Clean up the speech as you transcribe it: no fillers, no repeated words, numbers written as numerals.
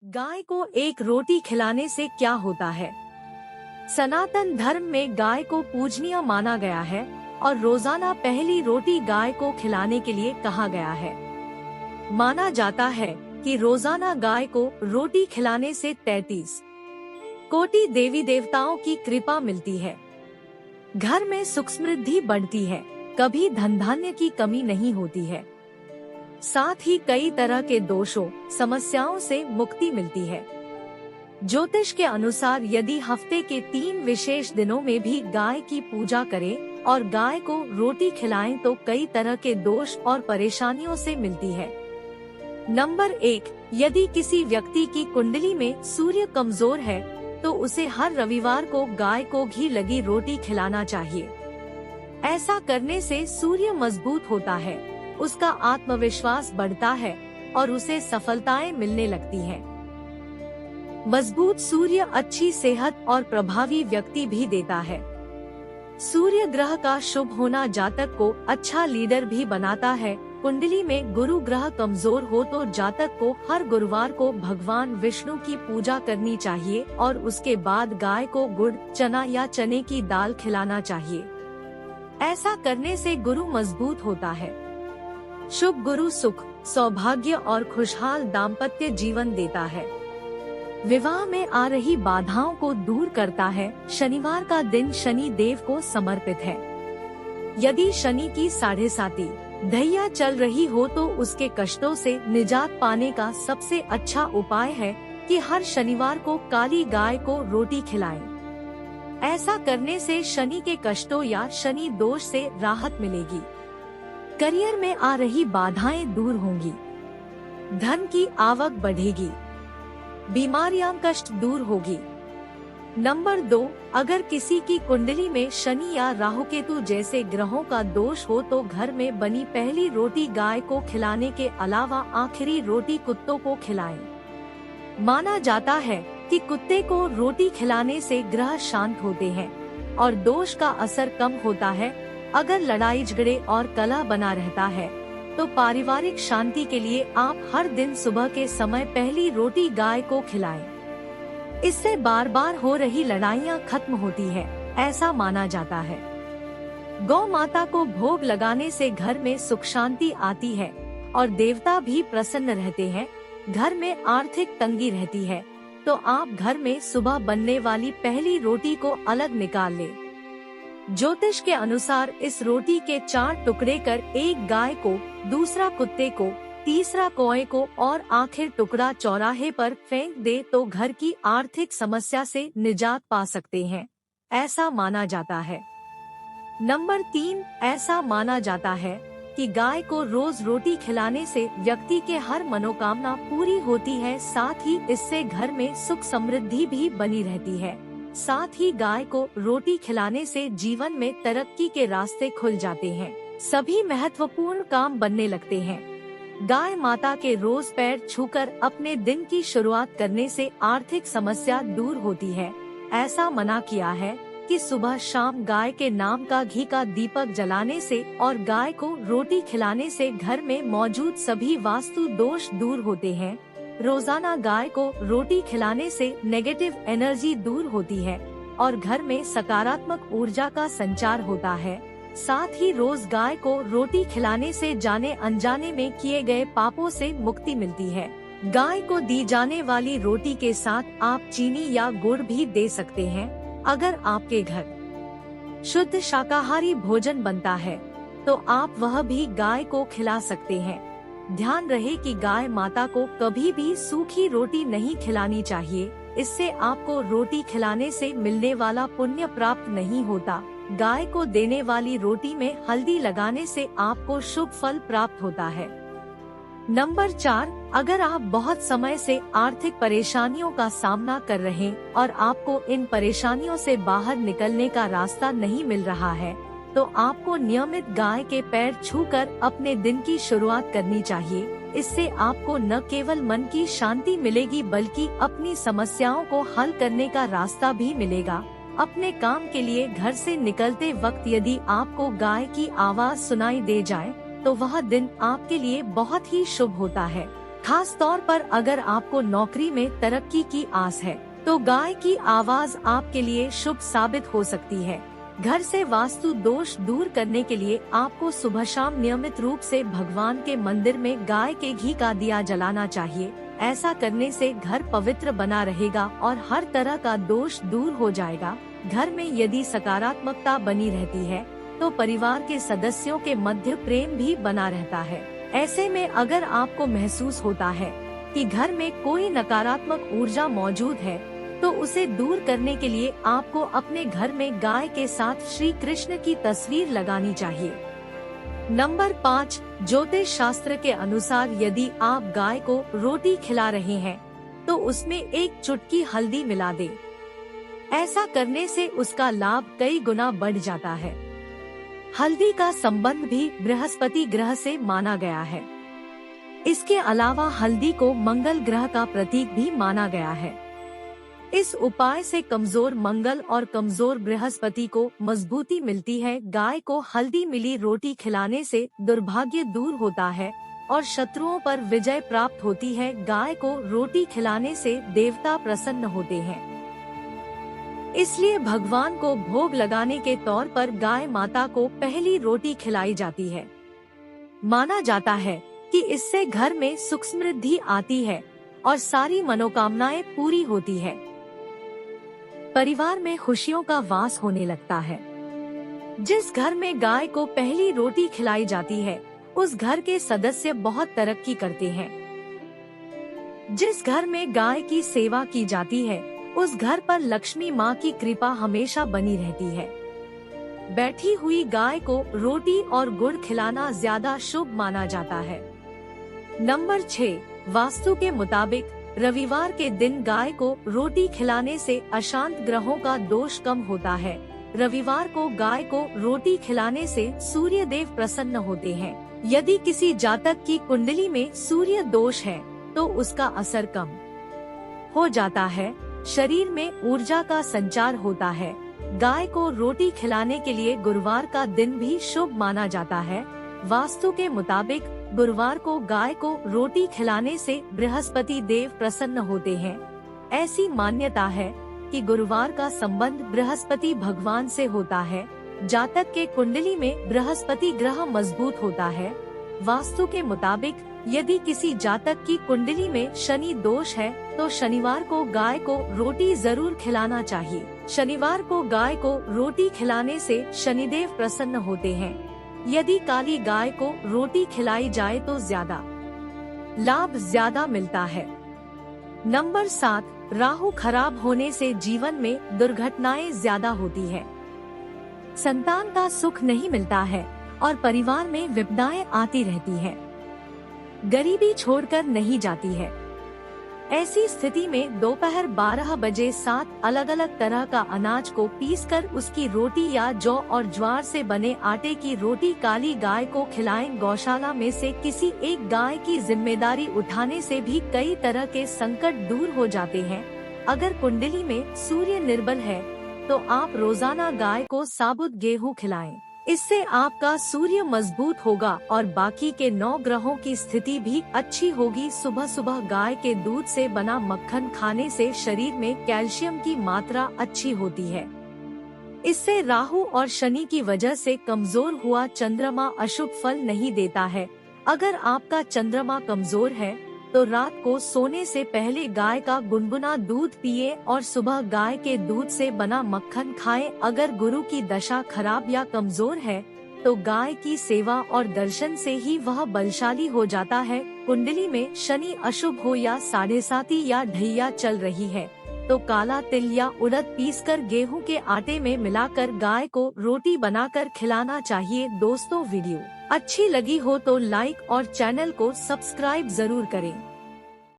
गाय को एक रोटी खिलाने से क्या होता है? सनातन धर्म में गाय को पूजनीय माना गया है और रोजाना पहली रोटी गाय को खिलाने के लिए कहा गया है। माना जाता है कि रोजाना गाय को रोटी खिलाने से 33 कोटि देवी देवताओं की कृपा मिलती है। घर में सुख समृद्धि बढ़ती है, कभी धन धान्य की कमी नहीं होती है। साथ ही कई तरह के दोषों समस्याओं से मुक्ति मिलती है। ज्योतिष के अनुसार यदि हफ्ते के 3 विशेष दिनों में भी गाय की पूजा करें और गाय को रोटी खिलाएं तो कई तरह के दोष और परेशानियों से मिलती है। नंबर 1, यदि किसी व्यक्ति की कुंडली में सूर्य कमजोर है तो उसे हर रविवार को गाय को घी लगी रोटी खिलाना चाहिए। ऐसा करने से सूर्य मजबूत होता है, उसका आत्मविश्वास बढ़ता है और उसे सफलताएं मिलने लगती हैं। मजबूत सूर्य अच्छी सेहत और प्रभावी व्यक्ति भी देता है। सूर्य ग्रह का शुभ होना जातक को अच्छा लीडर भी बनाता है। कुंडली में गुरु ग्रह कमजोर हो तो जातक को हर गुरुवार को भगवान विष्णु की पूजा करनी चाहिए और उसके बाद गाय को गुड़, चना या चने की दाल खिलाना चाहिए। ऐसा करने से गुरु मजबूत होता है। शुभ गुरु सुख, सौभाग्य और खुशहाल दाम्पत्य जीवन देता है। विवाह में आ रही बाधाओं को दूर करता है। शनिवार का दिन शनि देव को समर्पित है। यदि शनि की 7.5 ढैया चल रही हो तो उसके कष्टों से निजात पाने का सबसे अच्छा उपाय है कि हर शनिवार को काली गाय को रोटी खिलाएं। ऐसा करने से शनि के कष्टों या शनि दोष से राहत मिलेगी। करियर में आ रही बाधाएं दूर होंगी, धन की आवक बढ़ेगी, बीमारियां कष्ट दूर होगी। नंबर 2, अगर किसी की कुंडली में शनि या राहुकेतु जैसे ग्रहों का दोष हो तो घर में बनी पहली रोटी गाय को खिलाने के अलावा आखिरी रोटी कुत्तों को खिलाएं। माना जाता है कि कुत्ते को रोटी खिलाने से ग्रह शांत होते हैं और दोष का असर कम होता है। अगर लड़ाई झगड़े और कलह बना रहता है तो पारिवारिक शांति के लिए आप हर दिन सुबह के समय पहली रोटी गाय को खिलाएं। इससे बार बार हो रही लड़ाइयाँ खत्म होती है, ऐसा माना जाता है। गौ माता को भोग लगाने से घर में सुख शांति आती है और देवता भी प्रसन्न रहते हैं। घर में आर्थिक तंगी रहती है तो आप घर में सुबह बनने वाली पहली रोटी को अलग निकाल लें। ज्योतिष के अनुसार इस रोटी के 4 टुकड़े कर एक गाय को, दूसरा कुत्ते को, तीसरा कौए को और आखिर टुकड़ा चौराहे पर फेंक दे तो घर की आर्थिक समस्या से निजात पा सकते हैं, ऐसा माना जाता है। नंबर 3, ऐसा माना जाता है कि गाय को रोज रोटी खिलाने से व्यक्ति के हर मनोकामना पूरी होती है। साथ ही इससे घर में सुख समृद्धि भी बनी रहती है। साथ ही गाय को रोटी खिलाने से जीवन में तरक्की के रास्ते खुल जाते हैं, सभी महत्वपूर्ण काम बनने लगते हैं। गाय माता के रोज पैर छूकर अपने दिन की शुरुआत करने से आर्थिक समस्या दूर होती है। ऐसा मना किया है कि सुबह शाम गाय के नाम का घी का दीपक जलाने से और गाय को रोटी खिलाने से घर में मौजूद सभी वास्तु दोष दूर होते हैं। रोजाना गाय को रोटी खिलाने से नेगेटिव एनर्जी दूर होती है और घर में सकारात्मक ऊर्जा का संचार होता है। साथ ही रोज गाय को रोटी खिलाने से जाने अनजाने में किए गए पापों से मुक्ति मिलती है। गाय को दी जाने वाली रोटी के साथ आप चीनी या गुड़ भी दे सकते हैं। अगर आपके घर शुद्ध शाकाहारी भोजन बनता है तो आप वह भी गाय को खिला सकते हैं। ध्यान रहे कि गाय माता को कभी भी सूखी रोटी नहीं खिलानी चाहिए, इससे आपको रोटी खिलाने से मिलने वाला पुण्य प्राप्त नहीं होता। गाय को देने वाली रोटी में हल्दी लगाने से आपको शुभ फल प्राप्त होता है। नंबर 4, अगर आप बहुत समय से आर्थिक परेशानियों का सामना कर रहे और आपको इन परेशानियों से बाहर निकलने का रास्ता नहीं मिल रहा है तो आपको नियमित गाय के पैर छूकर अपने दिन की शुरुआत करनी चाहिए। इससे आपको न केवल मन की शांति मिलेगी बल्कि अपनी समस्याओं को हल करने का रास्ता भी मिलेगा। अपने काम के लिए घर से निकलते वक्त यदि आपको गाय की आवाज सुनाई दे जाए तो वह दिन आपके लिए बहुत ही शुभ होता है। खास तौर पर अगर आपको नौकरी में तरक्की की आस है तो गाय की आवाज आपके लिए शुभ साबित हो सकती है। घर से वास्तु दोष दूर करने के लिए आपको सुबह शाम नियमित रूप से भगवान के मंदिर में गाय के घी का दिया जलाना चाहिए। ऐसा करने से घर पवित्र बना रहेगा और हर तरह का दोष दूर हो जाएगा। घर में यदि सकारात्मकता बनी रहती है तो परिवार के सदस्यों के मध्य प्रेम भी बना रहता है। ऐसे में अगर आपको महसूस होता है कि घर में कोई नकारात्मक ऊर्जा मौजूद है तो उसे दूर करने के लिए आपको अपने घर में गाय के साथ श्री कृष्ण की तस्वीर लगानी चाहिए। नंबर 5, ज्योतिष शास्त्र के अनुसार यदि आप गाय को रोटी खिला रहे हैं तो उसमें एक चुटकी हल्दी मिला दें। ऐसा करने से उसका लाभ कई गुना बढ़ जाता है। हल्दी का संबंध भी बृहस्पति ग्रह से माना गया है। इसके अलावा हल्दी को मंगल ग्रह का प्रतीक भी माना गया है। इस उपाय से कमजोर मंगल और कमजोर बृहस्पति को मजबूती मिलती है। गाय को हल्दी मिली रोटी खिलाने से दुर्भाग्य दूर होता है और शत्रुओं पर विजय प्राप्त होती है। गाय को रोटी खिलाने से देवता प्रसन्न होते हैं, इसलिए भगवान को भोग लगाने के तौर पर गाय माता को पहली रोटी खिलाई जाती है। माना जाता है कि इससे घर में सुख समृद्धि आती है और सारी मनोकामनाएं पूरी होती है। परिवार में खुशियों का वास होने लगता है। जिस घर में गाय को पहली रोटी खिलाई जाती है उस घर के सदस्य बहुत तरक्की करते हैं। जिस घर में गाय की सेवा की जाती है उस घर पर लक्ष्मी माँ की कृपा हमेशा बनी रहती है। बैठी हुई गाय को रोटी और गुड़ खिलाना ज्यादा शुभ माना जाता है। नंबर 6, वास्तु के मुताबिक रविवार के दिन गाय को रोटी खिलाने से अशांत ग्रहों का दोष कम होता है। रविवार को गाय को रोटी खिलाने से सूर्य देव प्रसन्न होते हैं। यदि किसी जातक की कुंडली में सूर्य दोष है तो उसका असर कम हो जाता है। शरीर में ऊर्जा का संचार होता है। गाय को रोटी खिलाने के लिए गुरुवार का दिन भी शुभ माना जाता है। वास्तु के मुताबिक गुरुवार को गाय को रोटी खिलाने से बृहस्पति देव प्रसन्न होते हैं। ऐसी मान्यता है कि गुरुवार का संबंध बृहस्पति भगवान से होता है। जातक के कुंडली में बृहस्पति ग्रह मजबूत होता है। वास्तु के मुताबिक यदि किसी जातक की कुंडली में शनि दोष है तो शनिवार को गाय को रोटी जरूर खिलाना चाहिए। शनिवार को गाय को रोटी खिलाने से शनिदेव प्रसन्न होते हैं। यदि काली गाय को रोटी खिलाई जाए तो लाभ मिलता है। नंबर 7, राहु खराब होने से जीवन में दुर्घटनाएं ज्यादा होती है। संतान का सुख नहीं मिलता है और परिवार में विपदाएं आती रहती है। गरीबी छोड़कर नहीं जाती है। ऐसी स्थिति में दोपहर 12 बजे 7 अलग अलग तरह का अनाज को पीसकर उसकी रोटी या जौ और ज्वार से बने आटे की रोटी काली गाय को खिलाएं। गौशाला में से किसी एक गाय की जिम्मेदारी उठाने से भी कई तरह के संकट दूर हो जाते हैं। अगर कुंडली में सूर्य निर्बल है तो आप रोजाना गाय को साबुत गेहूं खिलाएं। इससे आपका सूर्य मजबूत होगा और बाकी के 9 ग्रहों की स्थिति भी अच्छी होगी। सुबह सुबह गाय के दूध से बना मक्खन खाने से शरीर में कैल्शियम की मात्रा अच्छी होती है। इससे राहु और शनि की वजह से कमजोर हुआ चंद्रमा अशुभ फल नहीं देता है। अगर आपका चंद्रमा कमजोर है तो रात को सोने से पहले गाय का गुनगुना दूध पिए और सुबह गाय के दूध से बना मक्खन खाएं। अगर गुरु की दशा खराब या कमजोर है तो गाय की सेवा और दर्शन से ही वह बलशाली हो जाता है। कुंडली में शनि अशुभ हो या 7.5 या ढैया चल रही है तो काला तिल या उड़द पीसकर गेहूं के आटे में मिलाकर गाय को रोटी बनाकर खिलाना चाहिए। दोस्तों, वीडियो अच्छी लगी हो तो लाइक और चैनल को सब्सक्राइब जरूर करें।